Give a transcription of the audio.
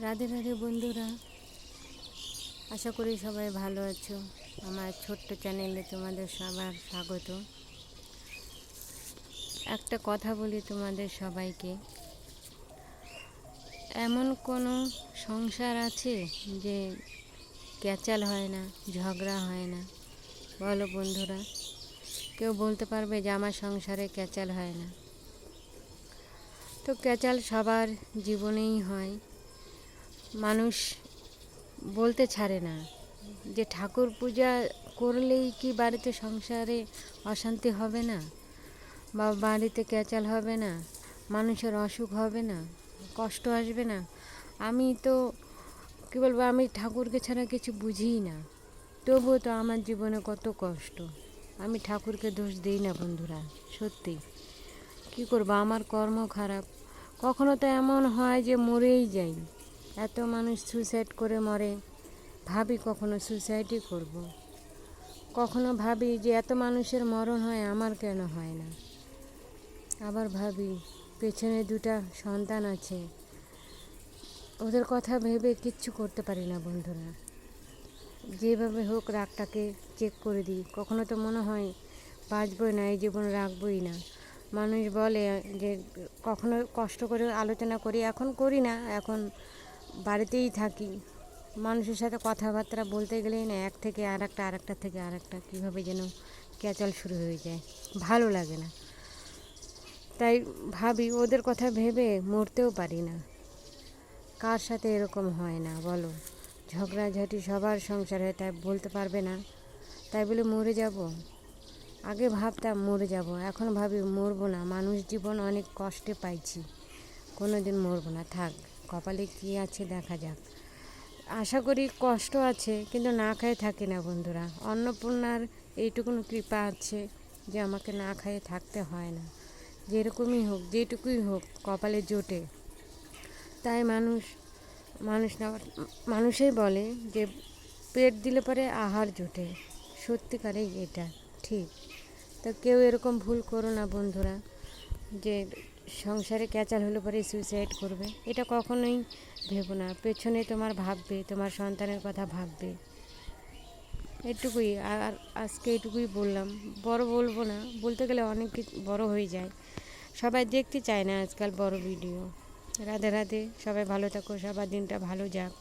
রাধে রাধে বন্ধুরা, আশা করি সবাই ভালো আছো। আমার ছোট্ট চ্যানেলে তোমাদের সবার স্বাগত। একটা কথা বলি তোমাদের সবাইকে, এমন কোনো সংসার আছে যে ক্যাচাল হয় না, ঝগড়া হয় না? বলো বন্ধুরা, কেউ বলতে পারবে যে আমার সংসারে ক্যাচাল হয় না? তো ক্যাচাল সবার জীবনেই হয়। মানুষ বলতে ছাড়ে না যে ঠাকুর পূজা করলেই কি বাড়িতে সংসারে অশান্তি হবে না, বা বাড়িতে ক্যাচাল হবে না, মানুষের অসুখ হবে না, কষ্ট আসবে না? আমি তো কী বলবো, আমি ঠাকুরকে ছাড়া কিছু বুঝিই না, তবুও তো আমার জীবনে কত কষ্ট। আমি ঠাকুরকে দোষ দিই না বন্ধুরা, সত্যি। কী করবো, আমার কর্ম খারাপ। কখনো তো এমন হয় যে মরেই যাই। এত মানুষ সুইসাইড করে মরে, ভাবি কখনো সুইসাইডই করব। কখনো ভাবি যে এত মানুষের মরণ হয়, আমার কেন হয় না? আবার ভাবি পেছনে দুটা সন্তান আছে, ওদের কথা ভেবে কিচ্ছু করতে পারি না বন্ধুরা। যেভাবে হোক রাগটাকে চেক করে দিই। কখনো তো মনে হয় বাঁচবই না, এই জীবন রাখবই না। মানুষ বলে যে কখনো কষ্ট করে আলোচনা করি, এখন করি না, এখন বাড়িতেই থাকি। মানুষের সাথে কথাবার্তা বলতে গেলেই না এক থেকে আরেকটা, আরেকটা থেকে আরেকটা কীভাবে যেন ক্যাচাল শুরু হয়ে যায়, ভালো লাগে না। তাই ভাবি ওদের কথা ভেবে মরতেও পারি না। কার সাথে এরকম হয় না বলো? ঝগড়াঝাটি সবার সংসারে, তাই বলতে পারবে না তাই বলে মরে যাব? আগে ভাবতাম মরে যাব, এখন ভাবি মরবো না। মানুষ জীবন অনেক কষ্টে পাইছি, কোনো দিন মরবো না। থাক, কপালে কী আছে দেখা যাক। আশা করি কষ্ট আছে, কিন্তু না খেয়ে থাকি না বন্ধুরা। অন্নপূর্ণার এইটুকুন কৃপা আছে যে আমাকে না খেয়ে থাকতে হয় না। যেরকমই হোক, যেটুকুই হোক কপালে জোটে। তাই মানুষেই বলে যে পেট দিলে পরে আহার জোটে। সত্যিকারেই এটা ঠিক। তো কেউ এরকম ভুল করো না বন্ধুরা, যে সংসারে ক্যাচাল হলে পরে সুইসাইড করবে। এটা কখনোই ভেবো না। পেছনে তোমার ভাববে, তোমার সন্তানের কথা ভাববে। এটুকুই। আর আজকে এটুকুই বললাম, বড় বলবো না, বলতে গেলে অনেক কিছু বড় হয়ে যায়। সবাই দেখতে চায় না আজকাল বড় ভিডিও। রাধে রাধে, সবাই ভালো থাকো, সবার দিনটা ভালো যাক।